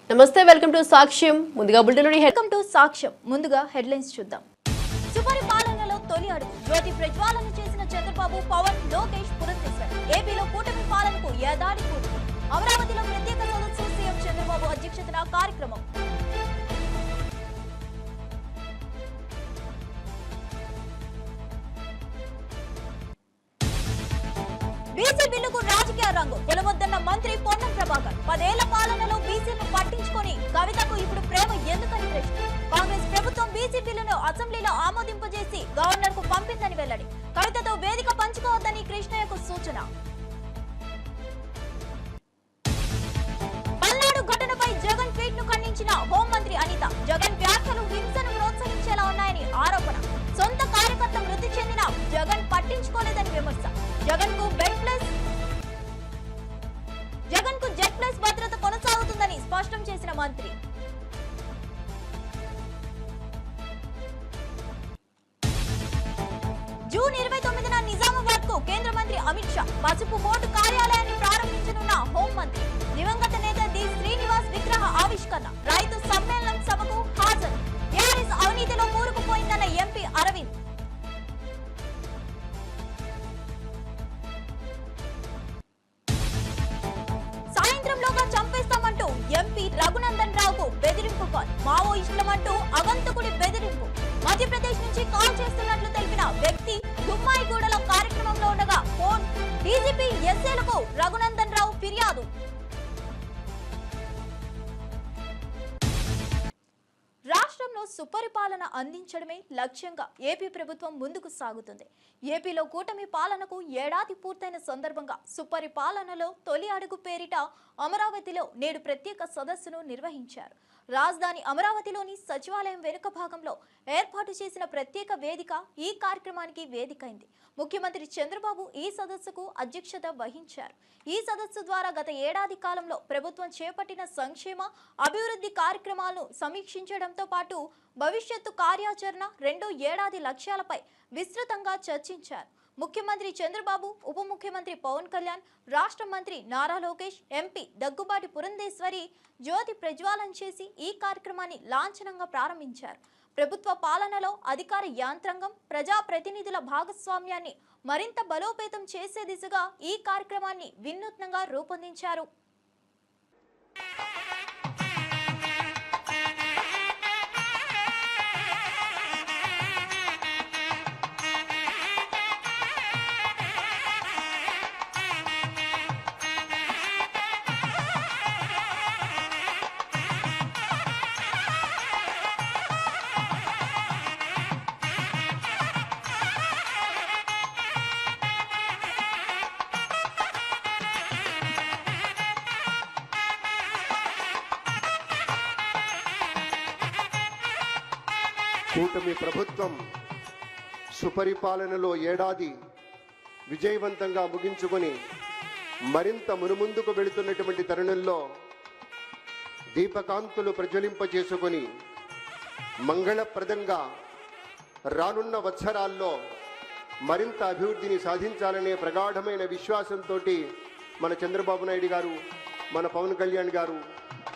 నమస్తే, welcome to సాక్ష్యం. ముందుగా బులెటిన్లోని వెల్కమ్ టు సాక్ష్యం. ముందుగా హెడ్లైన్స్ చూద్దాం. సుపరిపాలనలో తొలి అడుగు జ్యోతి ప్రజ్వాలన చేసిన చంద్రబాబు, పవన్, లోకేష్, పురంధేశ్వర్. ఏపీలో కూటమి పాలనకు ఏడాది పూర్తి. అమరావతిలో ప్రత్యేక సదస్సు, సీఎం చంద్రబాబు అధ్యక్షతన కార్యక్రమం. బీసీ బిల్లుకు రాజకీయ రంగు గెలవద్దన్న మంత్రి పొన్నం ప్రభాకర్. 10 ఏళ్ల పాలనలో బీసీలను పట్టించుకొని కవితకు ఇప్పుడు ప్రేమ ఎందుకని ప్రశ్న. కాంగ్రెస్ ప్రభుత్వం బీసీ బిల్లును అసెంబ్లీలో ఆమోదింపజేసి గవర్నర్ కు పంపిందని వెల్లడి. కవితతో వేదిక పంచుకోవద్దని కృష్ణయ్యకు సూచన. పల్నాడు ఘటనపై జగన్ ట్వీట్ ను ఖండించిన హోంమంత్రి అనిత. జగన్ వ్యాఖ్యలు హింసను ప్రోత్సహించేలా ఉన్నాయని ఆరోపణ. సొంత కార్యకర్త మృతి చెందిన జగన్ పట్టించుకోలేదని విమర్శ. జగన్ కు జెడ్ ప్లస్ భద్రత కొనసాగుతుందని స్పష్టం చేసిన మంత్రి. జూన్ 29న నిజామాబాద్ కు కేంద్ర మంత్రి అమిత్ షా. పసుపు బోర్డు కార్యాలయాన్ని ప్రారంభించనున్న హోంమంత్రి. దివంగత నేత డి శ్రీనివాస్ విగ్రహ ఆవిష్కరణ. రైతు సమ్మేళనం సభకు హాజరు. టీఆర్ఎస్ అవినీతిలో కూరుకుపోయిందన్న ఎంపీ అరవింద్. సాయంత్రంలోగా చంపేస్తామంటూ ఎంపీ రఘునందన్ రావుకు బెదిరింపు కాల్. మావోయిస్టులమంటూ అగంతకుడి బెదిరింపు. మధ్యప్రదేశ్ నుంచి కాల్ చేస్తున్నట్లు తెలిపిన వ్యక్తి గుమ్మాయిగూడలో కార్యక్రమంలో ఉండగా ఫోన్. డీజీపీ ఎస్ఏలకు రఘునందన్ రావు ఫిర్యాదు. రాష్ట్రంలో సుపరిపాలన అందించడమే లక్ష్యంగా ఏపీ ప్రభుత్వం ముందుకు సాగుతుంది. ఏపీలో కూటమి పాలనకు ఏడాది పూర్తయిన సందర్భంగా సుపరిపాలనలో తొలి అడుగు పేరిట అమరావతిలో నేడు ప్రత్యేక సదస్సును నిర్వహించారు. రాజధాని అమరావతిలోని సచివాలయం వెనుక భాగంలో ఏర్పాటు చేసిన ప్రత్యేక వేదిక ఈ కార్యక్రమానికి వేదికైంది. ముఖ్యమంత్రి చంద్రబాబు ఈ సదస్సుకు అధ్యక్షత వహించారు. ఈ సదస్సు ద్వారా గత ఏడాది కాలంలో ప్రభుత్వం చేపట్టిన సంక్షేమ అభివృద్ధి కార్యక్రమాలను సమీక్షించడంతో పాటు భవిష్యత్తు కార్యాచరణ, 2 ఏడాది లక్ష్యాలపై విస్తృతంగా చర్చించారు. ముఖ్యమంత్రి చంద్రబాబు, ఉప ముఖ్యమంత్రి పవన్ కళ్యాణ్, రాష్ట్ర మంత్రి నారా లోకేష్, ఎంపీ దగ్గుబాటి పురంధేశ్వరి జ్యోతి ప్రజ్వాలన చేసి ఈ కార్యక్రమాన్ని లాంఛనంగా ప్రారంభించారు. ప్రభుత్వ పాలనలో అధికార యాంత్రాంగం, ప్రజాప్రతినిధుల భాగస్వామ్యాన్ని మరింత బలోపేతం చేసే దిశగా ఈ కార్యక్రమాన్ని వినూత్నంగా రూపొందించారు. కూటమి ప్రభుత్వం సుపరిపాలనలో ఏడాది విజయవంతంగా ముగించుకొని మరింత మునుముందుకు వెళుతున్నటువంటి తరుణంలో దీపకాంతులు ప్రజ్వలింపజేసుకొని మంగళప్రదంగా రానున్న వత్సరాల్లో మరింత అభివృద్ధిని సాధించాలనే ప్రగాఢమైన విశ్వాసంతో మన చంద్రబాబు నాయుడు గారు, మన పవన్ కళ్యాణ్ గారు,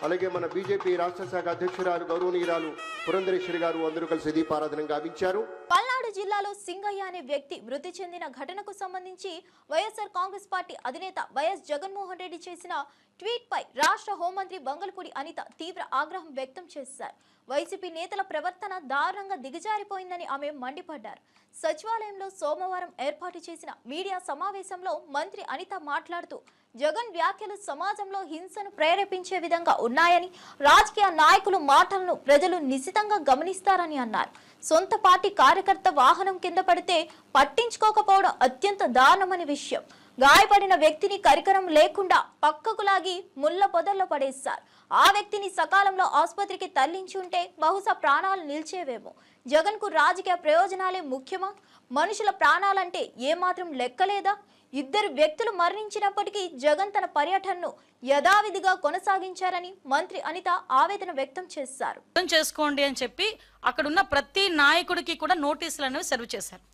అలాగే మన బీజేపీ రాష్ట్ర శాఖ అధ్యక్షురాలు గౌరవనీయురాలు పురంధరేశ్వరి గారు అందరూ కలిసి దీపారాధన గావించారు. పల్నాడు జిల్లాలో సింగయ్య అనే వ్యక్తి మృతి చెందిన ఘటనకు సంబంధించి వైఎస్ఆర్ కాంగ్రెస్ పార్టీ అధినేత వైఎస్ జగన్మోహన్ రెడ్డి చేసిన ట్వీట్ పై రాష్ట్ర హోంమంత్రి బంగళపూడి అనిత తీవ్ర ఆగ్రహం వ్యక్తం చేశారు. వైసీపీ నేతల ప్రవర్తన దారుణంగా దిగజారిపోయిందని ఆమె మండిపడ్డారు. సచివాలయంలో సోమవారం ఏర్పాటు చేసిన మీడియా సమావేశంలో మంత్రి అనిత మాట్లాడుతూ జగన్ వ్యాఖ్యలు సమాజంలో హింసను ప్రేరేపించే విధంగా ఉన్నాయని, రాజకీయ నాయకులు మాటలను ప్రజలు నిశితంగా గమనిస్తారని అన్నారు. సొంత పార్టీ కార్యకర్త వాహనం కింద పడితే పట్టించుకోకపోవడం అత్యంత దారుణమని విషయం. గాయపడిన వ్యక్తిని కరికరం లేకుండా పక్కకు లాగి ముళ్ళ పొదల్లో పడేశారు. ఆ వ్యక్తిని సకాలంలో ఆసుపత్రికి తరలించి ఉంటే బహుశా ప్రాణాలు నిలిచేవేమో. జగన్ కు రాజకీయ ప్రయోజనాలే ముఖ్యమా? మనుషుల ప్రాణాలంటే ఏమాత్రం లెక్కలేదా? 2 వ్యక్తులు మరణించినప్పటికీ జగన్ తన పర్యటనను యథావిధిగా కొనసాగించారని మంత్రి అనిత ఆవేదన వ్యక్తం చేశారు. చేసుకోండి అని చెప్పి అక్కడున్న ప్రతి నాయకుడికి కూడా నోటీసులు అనేవి సర్వ్ చేశారు,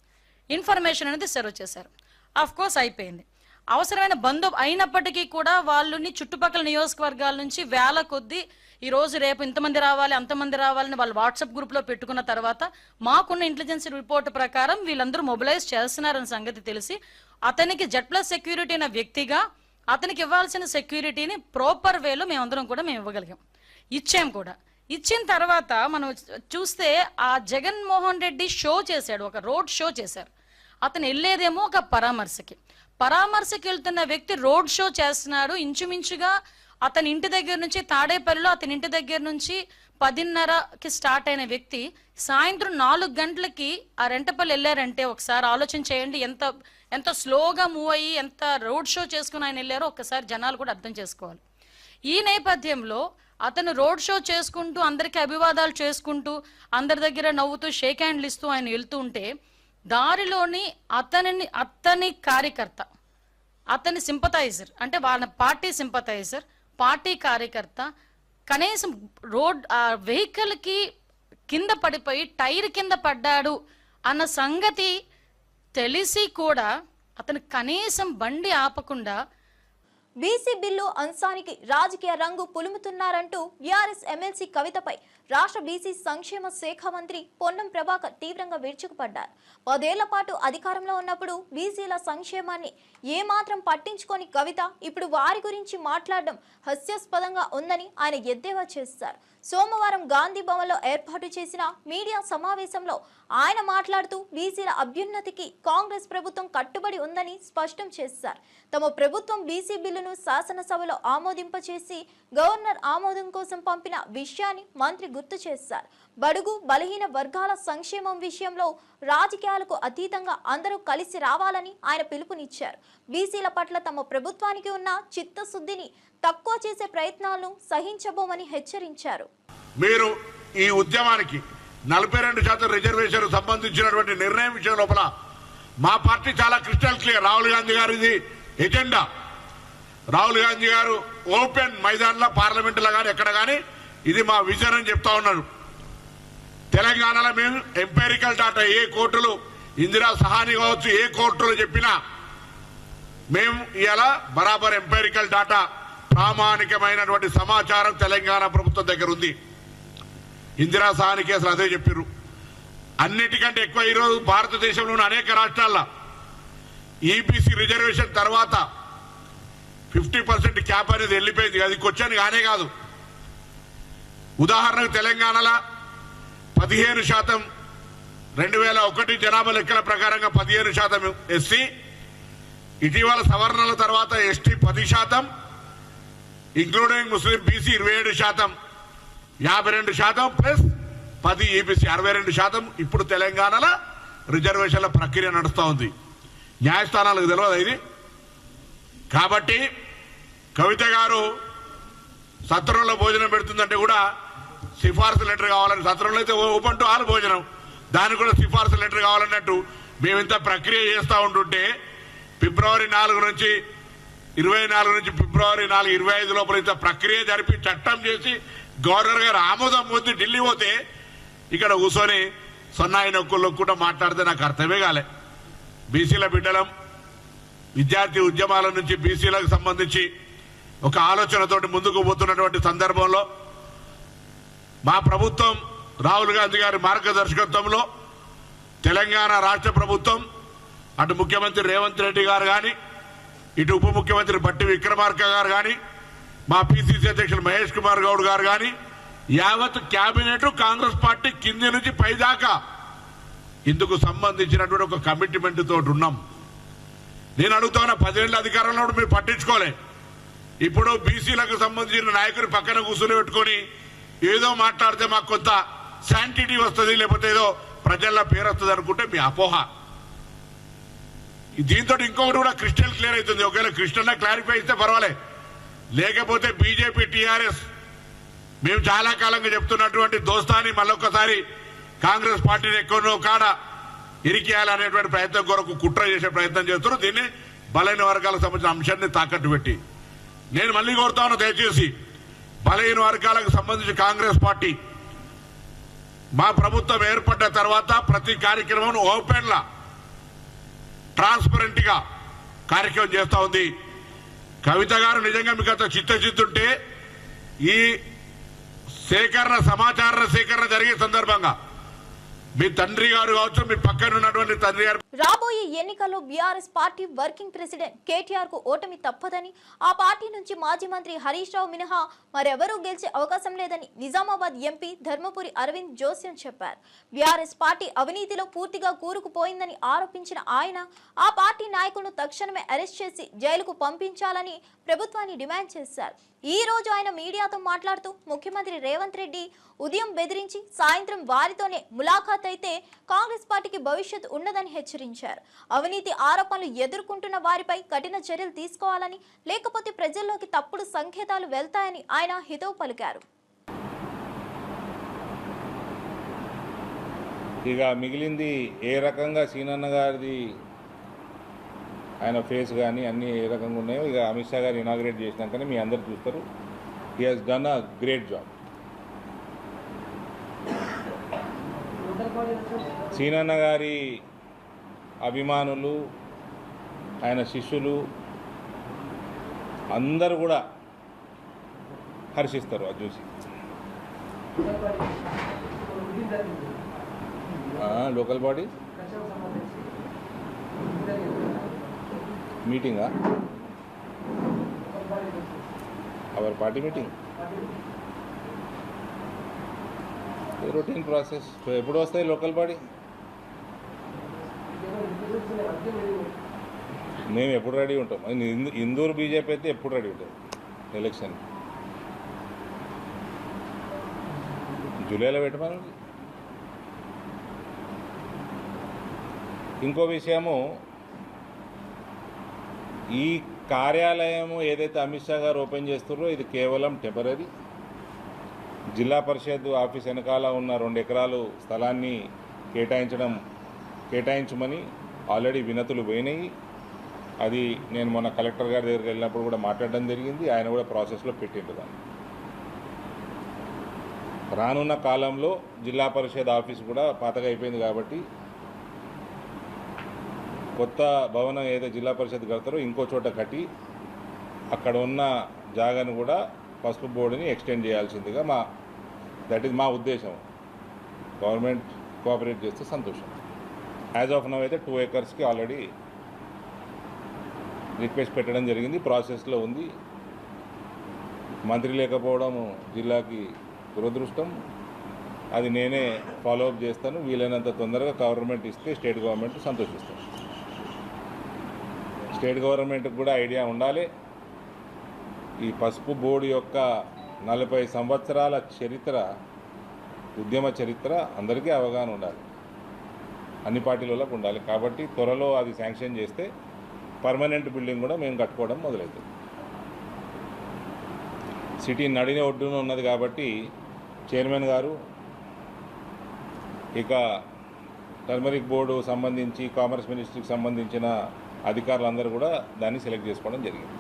ఇన్ఫర్మేషన్ అనేది సర్వ్ చేశారు. ఆఫ్ కోర్స్ అయిపోయింది. అవసరమైన బంధు అయినప్పటికీ కూడా వాళ్ళని చుట్టుపక్కల నియోజకవర్గాల నుంచి వేల కొద్దీ ఈ రోజు రేపు ఇంతమంది రావాలి అంతమంది రావాలని వాళ్ళు వాట్సాప్ గ్రూప్లో పెట్టుకున్న తర్వాత మాకున్న ఇంటెలిజెన్స్ రిపోర్ట్ ప్రకారం వీళ్ళందరూ మొబిలైజ్ చేస్తున్నారన్న సంగతి తెలిసి అతనికి Z+ సెక్యూరిటీ అనే వ్యక్తిగా అతనికి ఇవ్వాల్సిన సెక్యూరిటీని ప్రాపర్ వేలో మేమందరం కూడా మేము ఇవ్వగలిగాం, ఇచ్చాం కూడా. ఇచ్చిన తర్వాత మనం చూస్తే ఆ జగన్మోహన్ రెడ్డి షో చేశాడు, ఒక రోడ్ షో చేశారు. అతను వెళ్ళేదేమో ఒక పరామర్శకి వెళ్తున్న వ్యక్తి రోడ్ షో చేస్తున్నాడు. ఇంచుమించుగా అతని ఇంటి దగ్గర నుంచి తాడేపల్లిలో అతని ఇంటి దగ్గర నుంచి 10:30కి స్టార్ట్ అయిన వ్యక్తి సాయంత్రం 4 గంటలకి ఆ రెంటపల్లి వెళ్ళారంటే ఒకసారి ఆలోచన చేయండి. ఎంత స్లోగా మూవ్ అయ్యి ఎంత రోడ్ షో చేసుకుని ఆయన వెళ్ళారో ఒక్కసారి జనాలు కూడా అర్థం చేసుకోవాలి. ఈ నేపథ్యంలో అతను రోడ్ షో చేసుకుంటూ అందరికీ అభివాదాలు చేసుకుంటూ అందరి దగ్గర నవ్వుతూ షేక్ హ్యాండ్లు ఇస్తూ ఆయన వెళ్తూ ఉంటే దారిలోని అతని కార్యకర్త, అతని సింపథైజర్, అంటే వాళ్ళ పార్టీ సింపథైజర్, పార్టీ కార్యకర్త కనీసం వెహికల్కి కింద పడిపోయి టైర్ కింద పడ్డాడు అన్న సంగతి తెలిసి కూడా అతను కనీసం బండి ఆపకుండా బీసీ బిల్లు అంశానికి రాజకీయ రంగు పులుముతున్నారంటూ బీఆర్ఎస్ ఎమ్మెల్సీ కవితపై రాష్ట్ర బీసీ సంక్షేమ శాఖ మంత్రి పొన్నం ప్రభాకర్ తీవ్రంగా విరుచుకుపడ్డారు. 10 ఏళ్ల పాటు అధికారంలో ఉన్నప్పుడు బీసీల సంక్షేమాన్ని ఏమాత్రం పట్టించుకొని కవిత ఇప్పుడు వారి గురించి మాట్లాడడం హాస్యాస్పదంగా ఉందని ఆయన ఎద్దేవా చేశారు. సోమవారం గాంధీ భవన్లో ఏర్పాటు చేసిన మీడియా సమావేశంలో ఆయన మాట్లాడుతూ బీసీల అభ్యున్నతికి కాంగ్రెస్ ప్రభుత్వం కట్టుబడి ఉందని స్పష్టం చేశారు. తమ ప్రభుత్వం బీసీ బిల్లును శాసనసభలో ఆమోదింపచేసి గవర్నర్ ఆమోదం కోసం పంపిన విషయాన్ని మంత్రి గుర్తు చేశారు. బడుగు బలహీన వర్గాల సంక్షేమం విషయంలో రాజకీయాలకు అతీతంగా అందరూ కలిసి రావాలని ఆయన పిలుపునిచ్చారు. బీసీల పట్ల తమ ప్రభుత్వానికి ఉన్న చిత్తశుద్ధిని తక్కువ చేసే ప్రయత్నాలను సహించబోమని హెచ్చరించారు. మీరు ఈ ఉద్యమానికి 42% రిజర్వేషన్ సంబంధించినటువంటి నిర్ణయం విషయం లోపల మా పార్టీ చాలా క్రిస్టల్ క్లియర్. రాహుల్ గాంధీ గారు ఇది ఎజెండా. రాహుల్ గాంధీ గారు ఓపెన్ మైదాన్లో పార్లమెంటులో కానీ ఎక్కడ కానీ ఇది మా విజన్ అని చెప్తా ఉన్నారు. తెలంగాణలో మేము ఎంపెరికల్ డాటా ఏ కోర్టులు ఇందిరా సహాని కావచ్చు ఏ కోర్టులు చెప్పినా మేము ఇలా బరాబర్ ఎంపెరికల్ డాటా ప్రామాణికమైనటువంటి సమాచారం తెలంగాణ ప్రభుత్వం దగ్గర ఉంది. ఇందిరా సహాని కేసులు అదే చెప్పారు. అన్నిటికంటే ఎక్కువ ఈరోజు భారతదేశంలోని అనేక రాష్ట్రాల్లో ఈబీసీ రిజర్వేషన్ తర్వాత 50% క్యాప్ అనేది వెళ్ళిపోయింది. అది క్వశ్చన్ కానే కాదు. ఉదాహరణకు తెలంగాణలో 15% 2001 జనాభా లెక్కల ప్రకారంగా 15% ఎస్సీ, ఇటీవల సవరణల తర్వాత ఎస్టీ 10%, ఇంక్లూడింగ్ ముస్లిం బీసీ 27%, 52% ప్లస్ 10 ఈబీసీ 62%. ఇప్పుడు తెలంగాణలో రిజర్వేషన్ల ప్రక్రియ నడుస్తూ ఉంది. న్యాయస్థానాలకు తెలియదు ఇది. కాబట్టి కవిత గారు సత్రంలో భోజనం పెడుతుందంటే కూడా సిఫార్సు లెటర్ కావాలని, సత్రంలో అయితే ఓపెన్ టు ఆల్ భోజనం, దానికి కూడా సిఫార్సు లెటర్ కావాలన్నట్టు మేము ఇంత ప్రక్రియ చేస్తూ ఉంటుంటే ఫిబ్రవరి 4 నుంచి 24 నుంచి ఫిబ్రవరి 4, 25 లోపల ఇంత ప్రక్రియ జరిపి చట్టం చేసి గవర్నర్ గారు ఆమోదం పొంది ఢిల్లీ పోతే ఇక్కడ కూర్చొని సన్నాయి నొక్కుల్లో కూడా మాట్లాడితే నాకు అర్థమే కాలే. బీసీల బిడ్డలం, విద్యార్థి ఉద్యమాల నుంచి బీసీలకు సంబంధించి ఒక ఆలోచనతోటి ముందుకు పోతున్నటువంటి సందర్భంలో మా ప్రభుత్వం రాహుల్ గాంధీ గారి మార్గదర్శకత్వంలో తెలంగాణ రాష్ట్ర ప్రభుత్వం అటు ముఖ్యమంత్రి రేవంత్ రెడ్డి గారు కానీ ఇటు ఉప ముఖ్యమంత్రి బట్టి విక్రమార్క గారు కానీ మా పిసిసి అధ్యక్షులు మహేష్ కుమార్ గౌడ్ గారు కానీ యావత్ క్యాబినెట్ కాంగ్రెస్ పార్టీ కింది నుంచి పైదాకా ఇందుకు సంబంధించినటువంటి ఒక కమిట్మెంట్ తోటి ఉన్నాం. నేను అడుగుతున్నా, 10 ఏళ్ళ అధికారంలో మీరు పట్టించుకోలే. ఇప్పుడు బీసీలకు సంబంధించిన నాయకులు పక్కన కూర్చొని పెట్టుకొని ఏదో మాట్లాడితే మాకు కొంత శాంటిటీ వస్తుంది, లేకపోతే ఏదో ప్రజల్లో పేరు వస్తుంది అనుకుంటే మీ అపోహ. దీంతో ఇంకొకటి కూడా క్రిస్టల్ క్లియర్ అవుతుంది. ఒకవేళ క్రిస్టల్ క్లారిఫై ఇస్తే పర్వాలే, లేకపోతే బీజేపీ టీఆర్ఎస్ మేము చాలా కాలంగా చెప్తున్నటువంటి దోస్తాని మళ్ళొక్కసారి కాంగ్రెస్ పార్టీని ఎక్కడో కాడ ఇరికేయాలనేటువంటి ప్రయత్నం కొరకు కుట్ర చేసే ప్రయత్నం చేస్తున్నారు. దీన్ని బలైన వర్గాలకు సంబంధించిన అంశాన్ని తాకట్టు పెట్టి నేను మళ్ళీ కోరుతా ఉన్నా, దయచేసి బలహీన వర్గాలకు సంబంధించి కాంగ్రెస్ పార్టీ మా ప్రభుత్వం ఏర్పడ్డ తర్వాత ప్రతి కార్యక్రమం ఓపెన్ లా ట్రాన్స్పరెంట్ గా కార్యక్రమం చేస్తా ఉంది. కవిత గారు నిజంగా మీకు అంత చిత్తశుద్ధి ఉంటే ఈ సమాచార సేకరణ జరిగే సందర్భంగా మీ తండ్రి గారు కావచ్చు, మీ పక్కన ఉన్నటువంటి తండ్రి గారు. రాబోయే ఎన్నికల్లో BRS party working president KTR కు ఓటమి తప్పదని, ఆ పార్టీ నుంచి మాజీ మంత్రి హరీష్ రావు మినహా మరెవరూ గెలిచే అవకాశం లేదని నిజామాబాద్ ఎంపీ ధర్మపురి అరవింద్ జోస్యం చెప్పారు. బీఆర్ఎస్ పార్టీ అవినీతిలో పూర్తిగా కూరుకుపోయిందని ఆరోపించిన ఆయన ఆ పార్టీ నాయకులను తక్షణమే అరెస్ట్ చేసి జైలుకు పంపించాలని ప్రభుత్వాన్ని డిమాండ్ చేశారు. ఈ రోజు ఆయన మీడియాతో మాట్లాడుతూ ముఖ్యమంత్రి రేవంత్ రెడ్డి ఉదయం బెదిరించి సాయంత్రం వారితోనే ములాఖాత్ అయితే కాంగ్రెస్ పార్టీకి భవిష్యత్తు ఉండదని హెచ్చరించారు. అవినీతి ఆరోపణలు ఎదుర్కొంటున్న వారిపై కఠిన చర్యలు తీసుకోవాలని, లేకపోతే ప్రజల్లోకి తప్పుడు సంకేతాలు వెళ్తాయని ఆయన హితవు పలికారు. ఇక మిగిలింది ఏ రకంగా సీనన్న గారిది ఆయన ఫేస్ కానీ అన్నీ ఏ రకంగా ఉన్నాయో ఇక అమిత్ షా గారు ఇనాగ్రేట్ చేసినాకనే మీ అందరు చూస్తారు. He has done a great job. సీనన్న గారి అభిమానులు, ఆయన శిష్యులు అందరూ కూడా హర్షిస్తారు అది చూసి. లోకల్ బాడీ మీటింగా, our party meeting routine process. ఎప్పుడు వస్తాయి లోకల్ బాడీ? మేము ఎప్పుడు రెడీ ఉంటాం. ఇందూరు బీజేపీ అయితే ఎప్పుడు రెడీ ఉంటుంది ఎలక్షన్. జూలైలో పెట్టమని. ఇంకో విషయము, ఈ కార్యాలయం ఏదైతే అమిత్ షా గారు ఓపెన్ చేస్తున్నారో ఇది కేవలం టెంపరీ. జిల్లా పరిషత్ ఆఫీస్ వెనకాల ఉన్న 2 ఎకరాలు స్థలాన్ని కేటాయించమని ఆల్రెడీ వినతులు పోయినాయి. అది నేను మొన్న కలెక్టర్ గారి దగ్గరికి వెళ్ళినప్పుడు కూడా మాట్లాడడం జరిగింది. ఆయన కూడా ప్రాసెస్లో పెట్టిండు దాన్ని. రానున్న కాలంలో జిల్లా పరిషత్ ఆఫీస్ కూడా పాతగా అయిపోయింది కాబట్టి కొత్త భవనం ఏదైతే జిల్లా పరిషత్ కడతారో ఇంకో చోట కట్టి అక్కడ ఉన్న జాగాను కూడా పసుపు బోర్డుని ఎక్స్టెండ్ చేయాల్సిందిగా దట్ ఈజ్ మా ఉద్దేశం. గవర్నమెంట్ కోఆపరేట్ చేస్తే సంతోషం. యాజ్ ఆఫ్ నౌ అయితే 2 ఎకర్స్కి ఆల్రెడీ రిక్వెస్ట్ పెట్టడం జరిగింది, ప్రాసెస్లో ఉంది. మంత్రి లేకపోవడం జిల్లాకి దురదృష్టం. అది నేనే ఫాలోఅప్ చేస్తాను. వీలైనంత తొందరగా గవర్నమెంట్ ఇస్తే స్టేట్ గవర్నమెంట్ సంతోషిస్తాను. స్టేట్ గవర్నమెంట్కి కూడా ఐడియా ఉండాలి. ఈ పసుపు బోర్డు యొక్క 40 సంవత్సరాల చరిత్ర, ఉద్యమ చరిత్ర అందరికీ అవగాహన ఉండాలి, అన్ని పార్టీలకు ఉండాలి. కాబట్టి త్వరలో అది శాంక్షన్ చేస్తే పర్మనెంట్ బిల్డింగ్ కూడా మేము కట్టుకోవడం మొదలవుతుంది. సిటీ నడిన ఒడ్డున ఉన్నది కాబట్టి చైర్మన్ గారు ఇక టర్మరిక్ బోర్డు సంబంధించి కామర్స్ మినిస్ట్రీకి సంబంధించిన అధికారులందరూ కూడా దాన్ని సెలెక్ట్ చేసుకోవడం జరిగింది.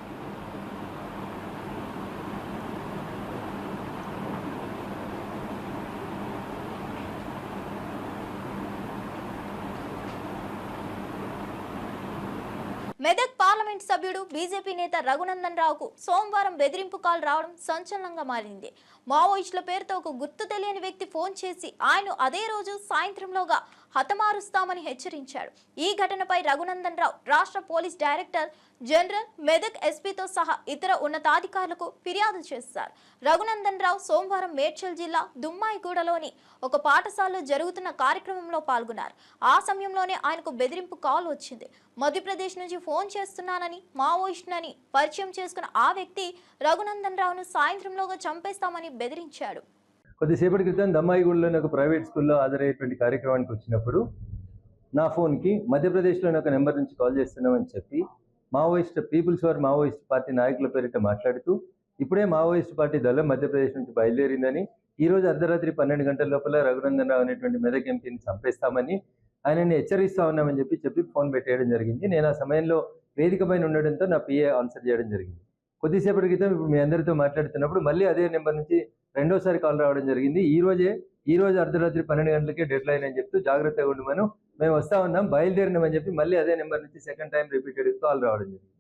మెదక్ పార్లమెంట్ సభ్యుడు బీజేపీ నేత రఘునందన్ రావుకు సోమవారం బెదిరింపు కాల్ రావడం సంచలనంగా మారింది. మావోయిస్టుల పేరుతో ఒక గుర్తు తెలియని వ్యక్తి ఫోన్ చేసి ఆయన అదే రోజు సాయంత్రంలోగా హతమారుస్తామని హెచ్చరించాడు. ఈ ఘటనపై రఘునందన్ రావు రాష్ట్ర పోలీస్ డైరెక్టర్ జనరల్, మెదక్ ఎస్పీతో సహా ఇతర ఉన్నతాధికారులకు ఫిర్యాదు చేశారు. రఘునందన్ రావు సోమవారం మేడ్చల్ జిల్లా దుమ్మాయిగూడలోని ఒక పాఠశాలలో జరుగుతున్న కార్యక్రమంలో పాల్గొన్నారు. ఆ సమయంలోనే ఆయనకు బెదిరింపు కాల్ వచ్చింది. మధ్యప్రదేశ్ నుంచి ఫోన్ చేస్తున్నానని, మావోయిస్టునని పరిచయం చేసుకున్న ఆ వ్యక్తి రఘునందన్ రావును సాయంత్రంలోగా చంపేస్తామని బెదిరించాడు. కొద్దిసేపటి క్రితం దమ్మాయిగూడలోని ఒక ప్రైవేట్ స్కూల్లో హాజరయ్యేటువంటి కార్యక్రమానికి వచ్చినప్పుడు నా ఫోన్కి మధ్యప్రదేశ్లోని ఒక నెంబర్ నుంచి కాల్ చేస్తున్నామని చెప్పి పీపుల్స్ వార్ మావోయిస్ట్ పార్టీ నాయకుల పేరిట మాట్లాడుతూ ఇప్పుడే మావోయిస్ట్ పార్టీ దళం మధ్యప్రదేశ్ నుంచి బయలుదేరిందని, ఈరోజు అర్ధరాత్రి 12 గంటల లోపల రఘునందన్ రావు అనేటువంటి మెదక్ ఎంపీని చంపేస్తామని ఆయనని హెచ్చరిస్తా ఉన్నామని చెప్పి ఫోన్ పెట్టేయడం జరిగింది. నేను ఆ సమయంలో వేదిక పైన ఉండడంతో నా పిఏ ఆన్సర్ చేయడం జరిగింది. కొద్దిసేపటి క్రితం ఇప్పుడు మీ అందరితో మాట్లాడుతున్నప్పుడు మళ్ళీ అదే నెంబర్ నుంచి రెండోసారి కాల్ రావడం జరిగింది. ఈ రోజు అర్ధరాత్రి 12 గంటలకే డెడ్ లైన్ అని చెప్తూ జాగ్రత్తగా ఉండమను, మేము వస్తా ఉన్నాం, బయలుదేరినామని చెప్పి మళ్ళీ అదే నెంబర్ నుంచి సెకండ్ టైం రిపీటెడ్ కాల్ రావడం జరిగింది.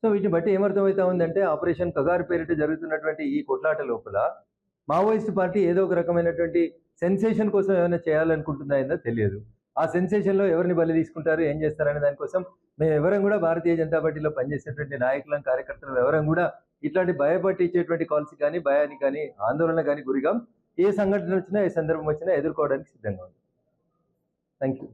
సో వీటిని బట్టి ఏమర్థమవుతా ఉందంటే ఆపరేషన్ కగారు పేరిట జరుగుతున్నటువంటి ఈ కొట్లాట లోపల మావోయిస్ట్ పార్టీ ఏదో ఒక రకమైనటువంటి సెన్సేషన్ కోసం ఏమైనా చేయాలనుకుంటుందా తెలియదు. ఆ సెన్సేషన్లో ఎవరిని బలి తీసుకుంటారు, ఏం చేస్తారనే దానికోసం మేము ఎవరం కూడా భారతీయ జనతా పార్టీలో పనిచేసేటువంటి నాయకులం, కార్యకర్తలు ఎవరం కూడా ఇట్లాంటి భయపట్టించేటువంటి కాల్స్ కానీ, భయానికి కానీ, ఆందోళన కానీ గురిగాం. ఏ సంఘటన వచ్చినా, ఏ సందర్భం వచ్చినా ఎదుర్కోవడానికి సిద్ధంగా ఉంది. Thank you.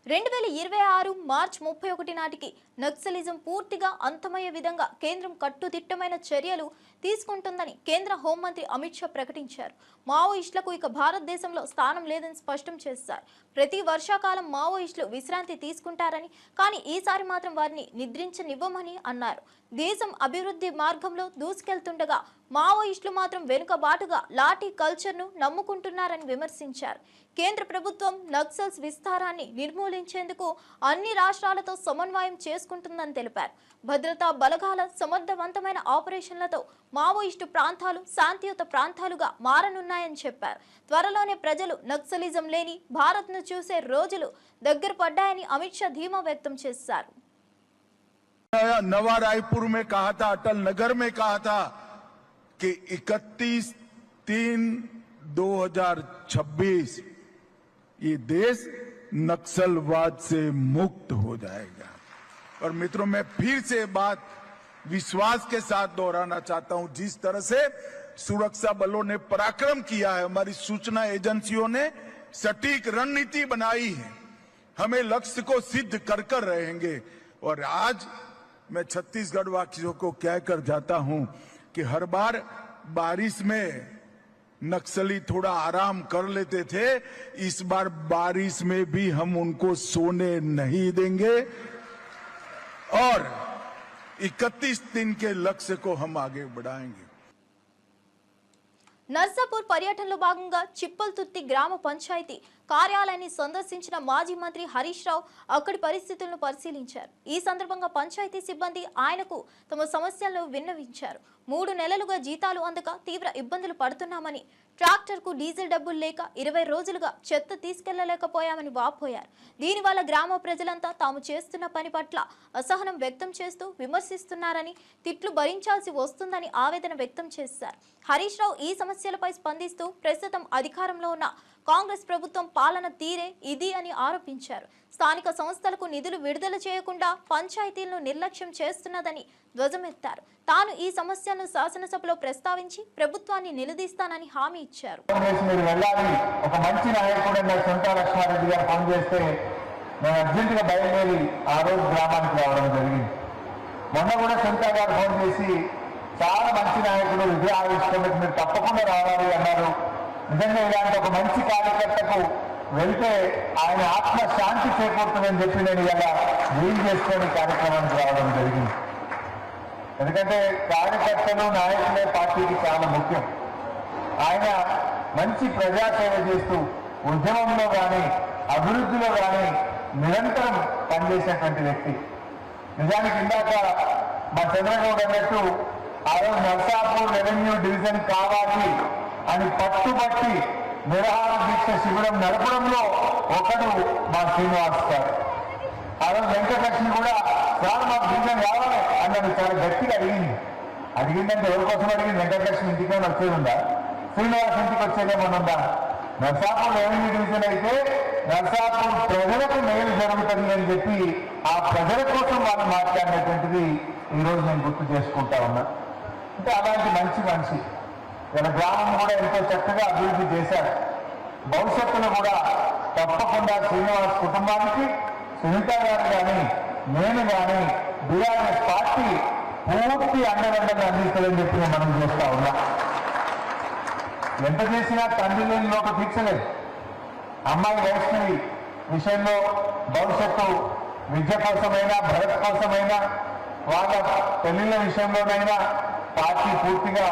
2026 మార్చి 31 నాటికి నక్సలిజం పూర్తిగా అంతమయ్యే విధంగా కేంద్రం కట్టుదిట్టమైన చర్యలు తీసుకుంటుందని కేంద్ర హోంమంత్రి అమిత్ షా ప్రకటించారు. మావోయిస్టులకు ఇక భారతదేశంలో స్థానం లేదని స్పష్టం చేశారు. ప్రతి వర్షాకాలం మావోయిస్టులు విశ్రాంతి తీసుకుంటారని, కానీ ఈసారి మాత్రం వారిని నిద్రించనివ్వమని అన్నారు. దేశం అభివృద్ధి మార్గంలో దూసుకెళ్తుండగా మావోయిస్టులు మాత్రం వెనుకబాటుగా లాఠీ కల్చర్ను నమ్ముకుంటున్నారని విమర్శించారు. కేంద్ర ప్రభుత్వం నక్సల్స్ విస్తారాన్ని నిర్మూలించేందుకు అన్ని రాష్ట్రాలతో సమన్వయం చేసుకుంటుందని తెలిపారు. భద్రతా బలగాల సమర్థవంతమైన ఆపరేషన్లతో మావోయిస్టు ప్రాంతాలు శాంతియుత ప్రాంతాలుగా మారనున్నాయని చెప్పారు. త్వరలోనే ప్రజలు నక్సలిజం లేని భారత్ను చూసే రోజులు దగ్గర పడ్డాయని అమిత్ షా ధీమా వ్యక్తం చేశారు. नवा रायपुर में कहा था, अटल नगर में कहा था कि 31/3/2026 ये देश नक्सलवाद से मुक्त हो जाएगा। और मित्रों, मैं फिर से बात विश्वास के साथ दोहराना चाहता हूं, जिस तरह से सुरक्षा बलों ने पराक्रम किया है, हमारी सूचना एजेंसियों ने सटीक रणनीति बनाई है, हमें लक्ष्य को सिद्ध कर रहेंगे। और आज मैं छत्तीसगढ़ वासियों को कहकर जाता हूं कि हर बार बारिश में नक्सली थोड़ा आराम कर लेते थे, इस बार बारिश में भी हम उनको सोने नहीं देंगे और 31 दिन के लक्ष्य को हम आगे बढ़ाएंगे। నర్సాపూర్ పర్యటనలో భాగంగా చిప్పల్తుర్తి గ్రామ పంచాయతీ కార్యాలయాన్ని సందర్శించిన మాజీ మంత్రి హరీష్ రావు అక్కడి పరిస్థితులను పరిశీలించారు. ఈ సందర్భంగా పంచాయతీ సిబ్బంది ఆయనకు తమ సమస్యలను విన్నవించారు. 3 నెలలుగా జీతాలు అందక తీవ్ర ఇబ్బందులు పడుతున్నామని, ట్రాక్టర్కు డీజిల్ డబ్బులు లేక 20 రోజులుగా చెత్త తీసుకెళ్లలేకపోయామని వాపోయారు. దీనివల్ల గ్రామ ప్రజలంతా తాము చేస్తున్న పని పట్ల అసహనం వ్యక్తం చేస్తూ విమర్శిస్తున్నారని, తిట్లు భరించాల్సి వస్తుందని ఆవేదన వ్యక్తం చేశారు. హరీష్ రావు ఈ సమస్యలపై స్పందిస్తూ ప్రస్తుతం అధికారంలో ఉన్న కాంగ్రెస్ ప్రభుత్వం పాలన తీరే ఇది అని ఆరోపించారు. స్థానిక సంస్థలకు నిధులు విడుదల చేయకుండా పంచాయతీలను నిర్లక్ష్యం చేస్తున్నదని ధ్వజమెత్తారు. తాను ఈ సమస్యలను శాసనసభలో ప్రస్తావించి ప్రభుత్వాన్ని నిలదీస్తానని హామీ ఇచ్చారు. ఒక మంచి నాయకుడు సొంత లక్ష్మారెడ్డి గారు ఫోన్ చేస్తే నేను అర్జెంటుగా బయలుదేరి ఆ రోజు గ్రామానికి రావడం జరిగింది. మొన్న కూడా సొంత గారు ఫోన్ చేసి చాలా మంచి నాయకుడు, ఇదే ఆవిష్కరణకు మీరు తప్పకుండా రావాలి అన్నారు. నిజంగా ఇలాంటి ఒక మంచి కార్యకర్తకు వెళ్తే ఆయన ఆత్మ శాంతి చేకూరుతుందని చెప్పి నేను ఇలా వీలు చేసుకొని కార్యక్రమానికి రావడం జరిగింది. ఎందుకంటే కార్యకర్తలు, నాయకులే పార్టీకి చాలా ముఖ్యం. ఆయన మంచి ప్రజాసేవ చేస్తూ ఉద్యమంలో కానీ అభివృద్ధిలో కానీ నిరంతరం పనిచేసేటువంటి వ్యక్తి. నిజానికి ఇందాక మా చంద్రగౌడ్ అన్నట్టు ఆ రోజు నర్సాపూర్ రెవెన్యూ డివిజన్ కావాలి అని పట్టుబట్టి నిరాహార దీక్ష శిబిరం నడపడంలో ఒకడు మా శ్రీనివాస్ గారు. ఆ రోజు వెంకటలక్ష్మి కూడా సార్ మాకు డివిజన్ కావాలి అన్నది చాలా గట్టిగా అడిగిందంటే ఎవరి కోసం అడిగింది? వెంకటలక్ష్మి ఇంటికైనా వచ్చేదిందా? శ్రీనివాస్ ఇంటికి వచ్చేదేమన్నా ఉందా? నర్సాపూర్ రెవెన్యూ డివిజన్ అయితే నర్సాపూర్ ప్రజలకు మేలు జరుగుతుంది అని చెప్పి ఆ ప్రజల కోసం వాళ్ళు మాట్లాడినటువంటిది ఈరోజు నేను గుర్తు చేసుకుంటా ఉన్నా. అంటే అలాంటి మంచి మనిషి ఇలా గ్రామం కూడా ఎంతో చక్కగా అభివృద్ధి చేశారు. భవిష్యత్తులో కూడా తప్పకుండా శ్రీనివాస్ కుటుంబానికి, సునీత గారు కానీ, నేను కానీ బీఆర్ఎస్ పార్టీ పూర్తి అండదండగా అందిస్తుందని చెప్పి మనం చూస్తా ఉన్నా. ఎంత చేసినా తండ్రి లేని లోటు తీర్చలేదు. అమ్మాయి వైష్ణవి విషయంలో భవిష్యత్తు విద్య కోసమైనా, భరత్ కోసమైనా, వాళ్ళ పెళ్లిళ్ళ విషయంలోనైనా పార్టీ పూర్తిగా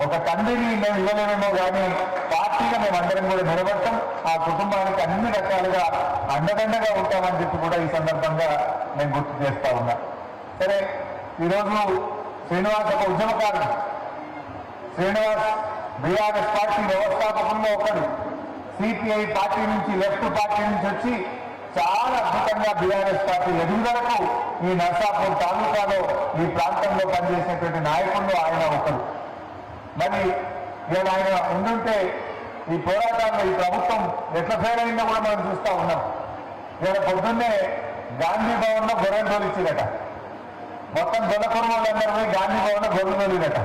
ఒక తండ్రిని మేము ఇవ్వలేమో కానీ పార్టీగా మేము అందరం కూడా నిలబడతాం. ఆ కుటుంబానికి అన్ని రకాలుగా అండదండగా ఉంటామని చెప్పి కూడా ఈ సందర్భంగా నేను గుర్తు చేస్తా ఉన్నా. సరే, ఈరోజు శ్రీనివాస్ ఒక ఉద్యమకారుడు. శ్రీనివాస్ బీఆర్ఎస్ పార్టీ వ్యవస్థాపకుల్లో ఒకడు. సిపిఐ పార్టీ నుంచి, లెఫ్ట్ పార్టీ నుంచి వచ్చి చాలా అద్భుతంగా బీఆర్ఎస్ పార్టీ ఎదుగుదలకు ఈ నర్సాపూర్ తాలూకాలో, ఈ ప్రాంతంలో పనిచేసినటువంటి నాయకుల్లో ఆయన ఒకరు. మరి ఇవాళ ఆయన ఉండుంటే ఈ పోరాటాల్లో ఈ ప్రభుత్వం ఎట్లా ఫెయిల్ అయిందో కూడా మనం చూస్తూ ఉన్నాం. ఇవాళ పొద్దున్నే గాంధీ భవన్లో గొర్రెలు తోలిచ్చిందట. మొత్తం గొల్ల కుటుంబాలందరూ పోయి గాంధీ భవన్లో గొర్రెలు తోలిదట.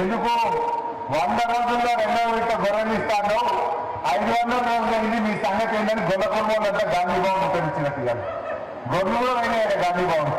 ఎందుకు 100 రోజుల్లో 2వ విడత గొర్రెలు ఇస్తాను, 500 రోజులు అయింది, మీ సంగతి ఏంటని గొల్ల కుటుంబాలంతా గాంధీ భవన్ ఉపయోగించినట్టుగా గొర్రెలు కూడా అయినాయట గాంధీ భవన్.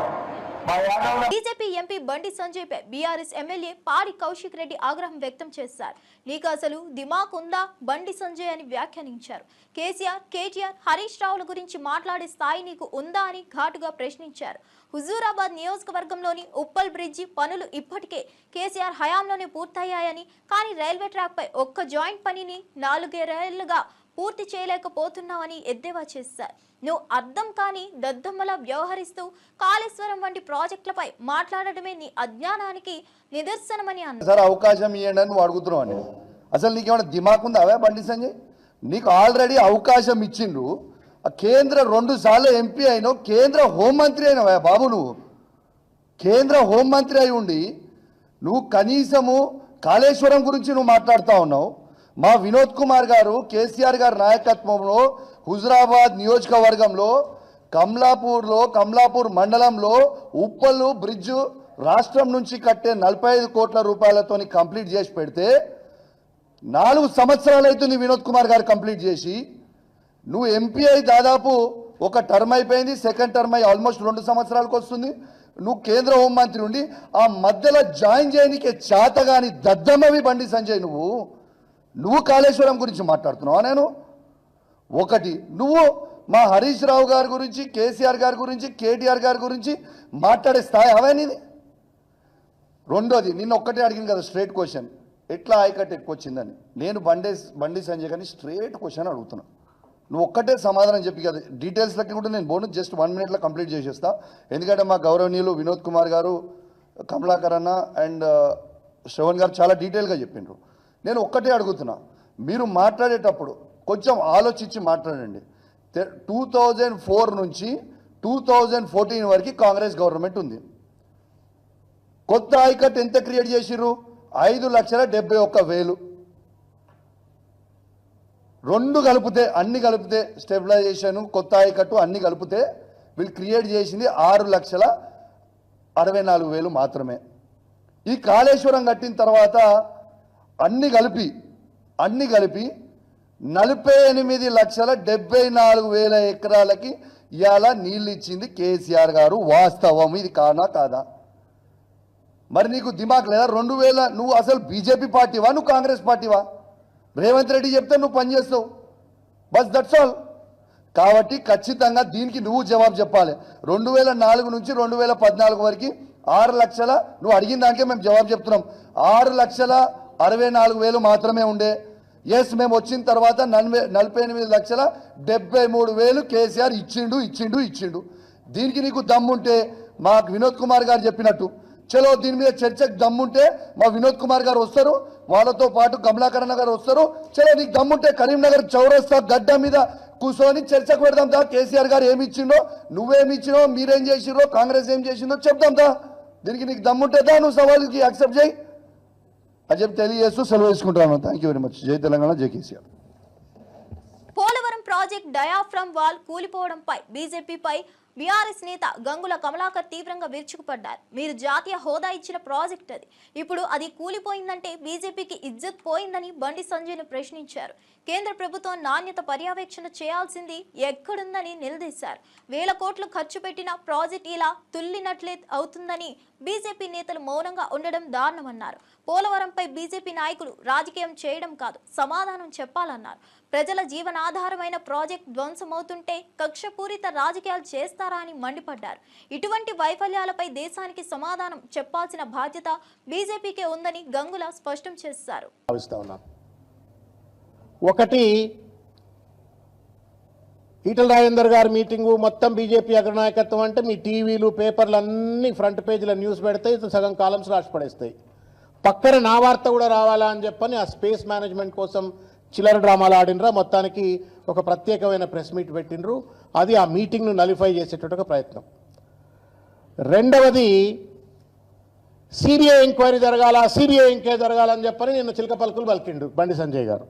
మా యాదవ్ బీజేపీ ఎంపీ బండి సంజయ్ పై బీఆర్ఎస్ ఎమ్మెల్యే పాడి కౌశిక్ రెడ్డి ఆగ్రహం వ్యక్తం చేశారు. నీకు అసలు దిమాక్ ఉందా బండి సంజయ్ అని వ్యాఖ్యానించారు. కేసీఆర్, కేటీఆర్, హరీష్ రావుల గురించి మాట్లాడే స్థాయి నీకు ఉందా అని ఘాటుగా ప్రశ్నించారు. హుజూరాబాద్ నియోజకవర్గంలోని ఉప్పల్ బ్రిడ్జి పనులు ఇప్పటికే కేసీఆర్ హయాంలోనే పూర్తయ్యాయని, కానీ రైల్వే ట్రాక్ పై ఒక్క జాయింట్ పనిని 4 ఏళ్లుగా పూర్తి చేయలేకపోతున్నామని ఎద్దేవా చేశారు. నువ్వు అర్థం కాని దద్దమ్మలా వ్యవహరిస్తూ కాళేశ్వరం వంటి ప్రాజెక్టులపై మాట్లాడటమే నీ అజ్ఞానానికి నిదర్శనమని అన్నారు. సార్ అవకాశం ఇవ్వండి అని నువ్వు అడుగుతున్నావు అని, అసలు నీకేమైనా దిమాక్ ఉందా బండి సంజయ్? నీకు ఆల్రెడీ అవకాశం ఇచ్చిండ్రు. కేంద్ర 2 సార్లు ఎంపీ అయినావు, కేంద్ర హోంమంత్రి అయినావా బాబు? నువ్వు కేంద్ర హోంమంత్రి అయి ఉండి నువ్వు కనీసము కాళేశ్వరం గురించి నువ్వు మాట్లాడుతూ ఉన్నావు. మా వినోద్ కుమార్ గారు కేసీఆర్ గారి నాయకత్వంలో హుజురాబాద్ నియోజకవర్గంలో కమలాపూర్ మండలంలో ఉప్పల్ బ్రిడ్జ్ రాష్ట్రం నుంచి కట్టే 45 కోట్ల రూపాయలతో కంప్లీట్ చేసి పెడితే 4 సంవత్సరాలు అవుతుంది వినోద్ కుమార్ గారు కంప్లీట్ చేసి. నువ్వు ఎంపీ అయి దాదాపు ఒక టర్మ్ అయిపోయింది, సెకండ్ టర్మ్ అయి ఆల్మోస్ట్ 2 సంవత్సరాలకు వస్తుంది. నువ్వు కేంద్ర హోంమంత్రి ఉండి ఆ మధ్యలో జాయిన్ చేయనికే చేతగాని దద్దమ్మవి బండి సంజయ్. నువ్వు కాళేశ్వరం గురించి మాట్లాడుతున్నావా? నేను ఒకటి, నువ్వు మా హరీష్ రావు గారి గురించి, కేసీఆర్ గారి గురించి, కేటీఆర్ గారి గురించి మాట్లాడే స్థాయి అవన్నీ. రెండోది, నిన్న ఒక్కటే అడిగింది కదా స్ట్రేట్ క్వశ్చన్, ఎట్లా ఆయకట్టు ఎక్కువ వచ్చిందని. నేను బండి సంజయ్ గారిని స్ట్రేట్ క్వశ్చన్ అడుగుతున్నా. నువ్వు ఒక్కటే సమాధానం చెప్పి కదా, డీటెయిల్స్లకి కూడా నేను బోను జస్ట్ 1 మినిట్లో కంప్లీట్ చేసేస్తా. ఎందుకంటే మా గౌరవనీయులు వినోద్ కుమార్ గారు, కమలాకర్ అన్న అండ్ శ్రవణ్ గారు చాలా డీటెయిల్గా చెప్పిండ్రు. నేను ఒక్కటే అడుగుతున్నా, మీరు మాట్లాడేటప్పుడు కొంచెం ఆలోచించి మాట్లాడండి. 2004 నుంచి 2014 వరకు కాంగ్రెస్ గవర్నమెంట్ ఉంది. కొత్త ఆయకట్టు ఎంత క్రియేట్ చేసిర్రు? 5,71,000. 2 కలిపితే, అన్ని కలిపితే, స్టెబిలైజేషన్, కొత్త ఆయకట్టు అన్ని కలిపితే వీళ్ళు క్రియేట్ చేసింది 6,64,000 మాత్రమే. ఈ కాళేశ్వరం కట్టిన తర్వాత అన్ని కలిపి 48,74,000 ఎకరాలకి ఇవాళ నీళ్ళు ఇచ్చింది కేసీఆర్ గారు. వాస్తవం, ఇది కానా కాదా? మరి నీకు దిమాక్ లేదా? 2000 నువ్వు అసలు బీజేపీ పార్టీవా, నువ్వు కాంగ్రెస్ పార్టీవా? రేవంత్ రెడ్డి చెప్తే నువ్వు పనిచేస్తావు, బస్ దట్స్ ఆల్. కాబట్టి ఖచ్చితంగా దీనికి నువ్వు జవాబు చెప్పాలి. 2004 నుంచి 2014 వరకు 6 లక్షల, నువ్వు అడిగిన దానికే మేము జవాబు చెప్తున్నాం, 6,64,000 మాత్రమే ఉండే. ఎస్, మేము వచ్చిన తర్వాత 48,73,000 కేసీఆర్ ఇచ్చిండు. దీనికి నీకు దమ్ముంటే మాకు వినోద్ కుమార్ గారు చెప్పినట్టు చలో దీని మీద చర్చకు దమ్ముంటే మా వినోద్ కుమార్ గారు వస్తారు, వాళ్ళతో పాటు కమలాకరణ గారు వస్తారు. చలో నీకు దమ్ముంటే కరీంనగర్ చౌరస్తా గడ్డ మీద కూర్చొని చర్చకు పెడదాం దా. కేసీఆర్ గారు ఏమి ఇచ్చిండో, నువ్వేమి ఇచ్చినో, మీరేం చేసిరో, కాంగ్రెస్ ఏం చేసిందో చెప్దాం దా. దీనికి నీకు దమ్ముంటే దా, నువ్వు సవాలుకి యాక్సెప్ట్ చేయి అని చెప్పి తెలియజేస్తూ సెలవు తీసుకుంటాను. Thank you very much. జై తెలంగాణ, జై KCR. Polavaram project diaphragm wall కూలిపోవడంపై బీజేపీపై బీఆర్ఎస్ నేత గంగుల కమలాకర్ తీవ్రంగా విరుచుకుపడ్డారు. మీరు జాతీయ హోదా ఇచ్చిన ప్రాజెక్ట్ అది, ఇప్పుడు అది కూలిపోయిందంటే బీజేపీకి ఇజ్జత్ పోయిందని బండి సంజయ్ను ప్రశ్నించారు. కేంద్ర ప్రభుత్వం నాణ్యత పర్యవేక్షణ చేయాల్సింది ఎక్కడుందని నిలదీశారు. 1,000 కోట్లు ఖర్చు పెట్టిన ప్రాజెక్ట్ ఇలా తుల్లినట్లే అవుతుందని బీజేపీ నేతలు మౌనంగా ఉండడం దారుణమన్నారు. పోలవరంపై బీజేపీ నాయకులు రాజకీయం చేయడం కాదు, సమాధానం చెప్పాలన్నారు. ప్రజల జీవనాధారమైన ప్రాజెక్ట్ ధ్వంసమవుతుంటే కక్షపూరిత రాజకీయాలు చేస్తారా అని మండిపడ్డారు. ఇటువంటి వైఫల్యాలపై దేశానికి సమాధానం చెప్పాల్సిన బాధ్యత బీజేపీకే ఉందని గంగుల స్పష్టం చేశారు. ఒకటి, ఈటల రాజేందర్ గారి మీటింగు మొత్తం బీజేపీ అగ్రనాయకత్వం అంటే మీ టీవీలు, పేపర్లు అన్నీ ఫ్రంట్ పేజీల న్యూస్ పెడతాయి, సగం కాలమ్స్ రాసి పడేస్తాయి. పక్కన నా వార్త కూడా రావాలా అని చెప్పని ఆ స్పేస్ మేనేజ్మెంట్ కోసం చిల్లర డ్రామాలు ఆడినరా. మొత్తానికి ఒక ప్రత్యేకమైన ప్రెస్ మీట్ పెట్టినరు. అది ఆ మీటింగ్ను నలిఫై చేసేటట్టు ప్రయత్నం. రెండవది, సిబిఐ ఎంక్వైరీ జరగాలని చెప్పని నిన్న చిలక పలుకులు పలికిండు బండి సంజయ్ గారు.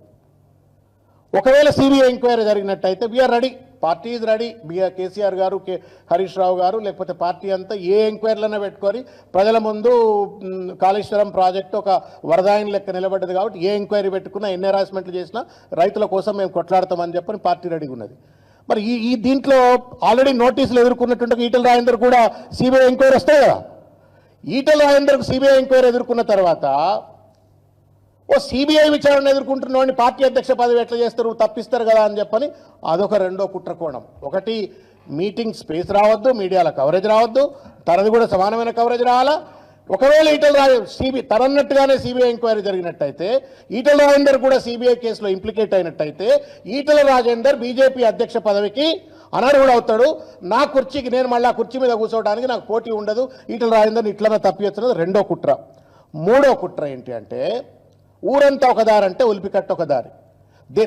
ఒకవేళ సిబిఐ ఎంక్వైరీ జరిగినట్టయితే we are ready, party is ready. KCR గారు, హరీష్ రావు గారు, లేకపోతే పార్టీ అంతా ఏ ఎంక్వైరీలైనా పెట్టుకొని ప్రజల ముందు కాళేశ్వరం ప్రాజెక్టు ఒక వరదాయిని లెక్క నిలబడ్డది కాబట్టి ఏ ఎంక్వైరీ పెట్టుకున్నా, ఎన్ని హెరాస్మెంట్లు చేసినా రైతుల కోసం మేము కొట్లాడతామని చెప్పని పార్టీ రెడీగా ఉన్నది. మరి ఈ దీంట్లో ఆల్రెడీ నోటీసులు ఎదుర్కొన్నట్టు ఈటల రాజేందర్ కూడా సిబిఐ ఎంక్వైరీ వస్తాయి కదా. ఈటల రాజేందర్కు సిబిఐ ఎంక్వైరీ ఎదుర్కొన్న తర్వాత సిబిఐ విచారణ ఎదుర్కొంటున్నవాడిని పార్టీ అధ్యక్ష పదవి ఎట్లా చేస్తారు, తప్పిస్తారు కదా అని చెప్పని అదొక రెండో కుట్రకోణం. ఒకటి, మీటింగ్ స్పేస్ రావద్దు, మీడియాల కవరేజ్ రావద్దు, తనది కూడా సమానమైన కవరేజ్ రావాలా. ఒకవేళ తనన్నట్టుగానే సిబిఐ ఎంక్వైరీ జరిగినట్టయితే, ఈటల రాజేందర్ కూడా సిబిఐ కేసులో ఇంప్లికేట్ అయినట్టయితే ఈటల రాజేందర్ బీజేపీ అధ్యక్ష పదవికి అనర్హుడు అవుతాడు. నా కుర్చీకి నేను మళ్ళీ కుర్చీ మీద కూర్చోవడానికి నాకు పోటీ ఉండదు. ఈటల రాజేందర్ని ఇట్లనే తప్పిస్తున్నది రెండో కుట్ర. మూడో కుట్ర ఏంటి అంటే, ఊరంతా ఒక దారి అంటే ఉలిపికట్ట ఒక దారి.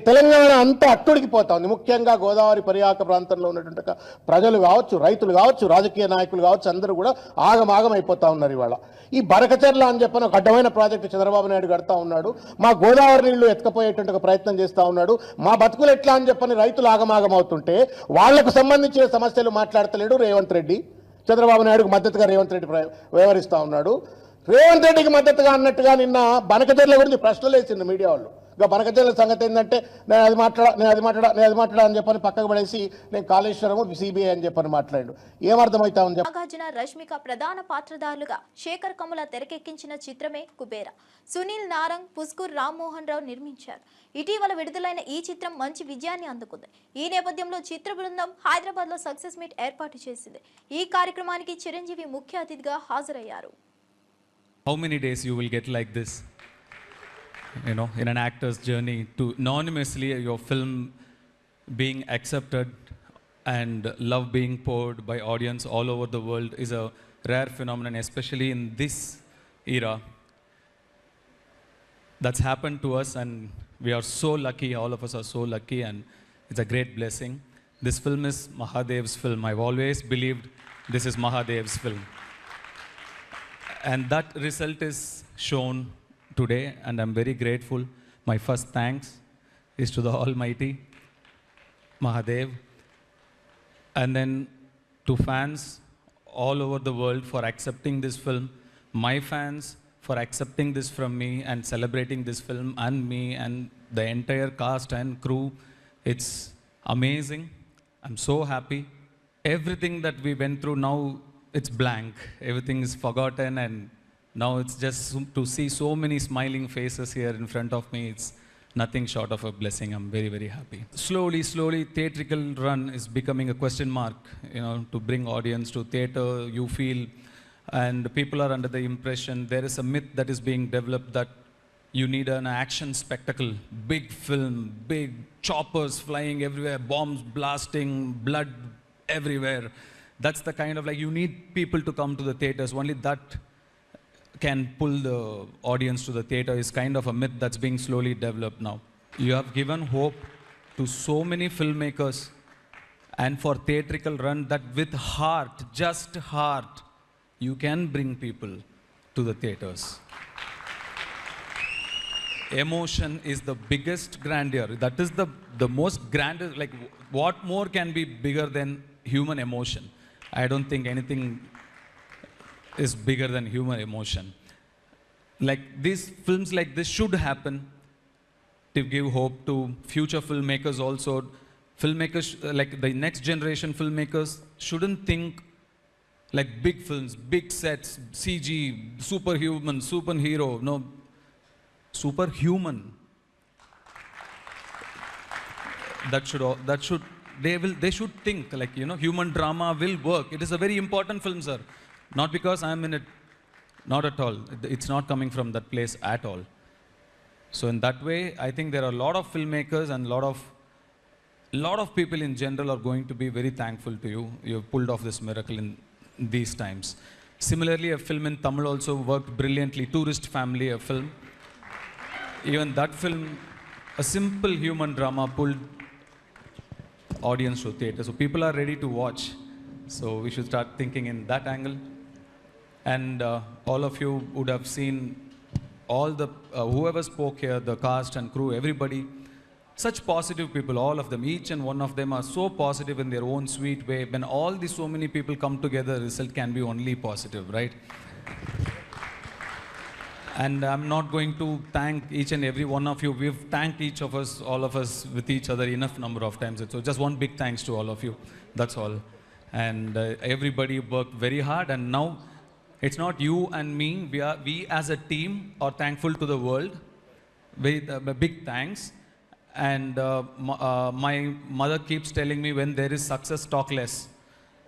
తెలంగాణ అంతా అట్టుడికి పోతా ఉంది. ముఖ్యంగా గోదావరి పరివాహక ప్రాంతంలో ఉన్నటువంటి ప్రజలు కావచ్చు, రైతులు కావచ్చు, రాజకీయ నాయకులు కావచ్చు, అందరూ కూడా ఆగమాగం అయిపోతా ఉన్నారు. ఇవాళ ఈ బరకచెర్ల అని చెప్పని ఒక అడ్డమైన ప్రాజెక్టు చంద్రబాబు నాయుడు కడతా ఉన్నాడు. మా గోదావరి నీళ్లు ఎత్తుకపోయేటువంటి ఒక ప్రయత్నం చేస్తూ ఉన్నాడు. మా బతుకులు ఎట్లా అని చెప్పని రైతులు ఆగమాగం అవుతుంటే వాళ్లకు సంబంధించిన సమస్యలు మాట్లాడతలేడు రేవంత్ రెడ్డి. చంద్రబాబు నాయుడుకు మద్దతుగా రేవంత్ రెడ్డి వ్యవహరిస్తూ ఉన్నాడు. రేవంత్ రెడ్డికి మద్దతుగా అన్నట్టుగా నిన్న బనకచెర్ల గురించి ప్రశ్నలు వేసింది మీడియా వాళ్ళు. ఇంకా బనకచెర్ల సంగతి ఏంటంటే నేను అది మాట్లాడా అని చెప్పని పక్కకు పడేసి నేను కాళేశ్వరము సిబిఐ అని చెప్పని మాట్లాడు. ఏమర్థమవుతామని చెప్పి నాగార్జున, రష్మిక ప్రధాన పాత్రధారులుగా శేఖర్ కమ్ముల తెరకెక్కించిన చిత్రమే కుబేర. సునీల్ నారంగ్, పుస్కూర్ రామ్మోహన్ రావు నిర్మించారు. ఇటీవల విడుదలైన ఈ చిత్రం మంచి విజయాన్ని అందుకుంది. ఈ నేపథ్యంలో చిత్ర బృందం హైదరాబాద్ లో సక్సెస్ మీట్ ఏర్పాటు చేసింది. ఈ కార్యక్రమానికి చిరంజీవి ముఖ్య అతిథిగా హాజరయ్యారు. How many days you will get like this, in an actor's journey, to anonymously your film being accepted and love being poured by audience all over the world is a rare phenomenon, especially in this era. That's happened to us and we are so lucky, all of us are so lucky, and it's a great blessing. This film is Mahadev's film. I've always believed this is Mahadev's film. And that result is shown today, and I'm very grateful. My first thanks is to the Almighty Mahadev, and then to fans all over the world for accepting this film, my fans for accepting this from me and celebrating this film, and me and the entire cast and crew. It's amazing. I'm so happy. Everything that we went through, now it's blank. Everything is forgotten, and now it's just to see so many smiling faces here in front of me. It's nothing short of a blessing. I'm very, very happy. Slowly, theatrical run is becoming a question mark, to bring audience to theater. You feel, and people are under the impression, there is a myth that is being developed that you need an action spectacle, big film, big choppers flying everywhere, bombs blasting, blood everywhere. That's the kind of, you need people to come to the theaters. Only that can pull the audience to the theater is kind of a myth that's being slowly developed now. You have given hope to so many filmmakers and for theatrical run that with heart, just heart, you can bring people to the theaters. Emotion is the biggest grandeur. That is the most grandest, what more can be bigger than human emotion? I don't think anything is bigger than human emotion. These films like this should happen to give hope to future filmmakers also. Filmmakers, the next generation filmmakers, shouldn't think like big films, big sets, CG, superhuman, superhero. No, superhuman. That should they should think human drama will work. It is a very important film, sir. Not because I am in it, not at all. It's not coming from that place at all. So in that way, I think there are a lot of filmmakers and lot of people in general are going to be very thankful to you. You have pulled off this miracle in these times. Similarly, a film in Tamil also worked brilliantly. Tourist Family, a film. Even that film, a simple human drama, pulled audience to theater. So people are ready to watch. So we should start thinking in that angle. And all of you would have seen all the, whoever spoke here, the cast and crew, everybody, such positive people, all of them, each and one of them are so positive in their own sweet way. When all these so many people come together, the result can be only positive, right? And I'm not going to thank each and every one of you. We've thanked each of us, all of us, with each other enough number of times. So just one big thanks to all of you. That's all. And everybody worked very hard. And now it's not you and me. We as a team are thankful to the world. With big thanks. And my mother keeps telling me, when there is success, talk less.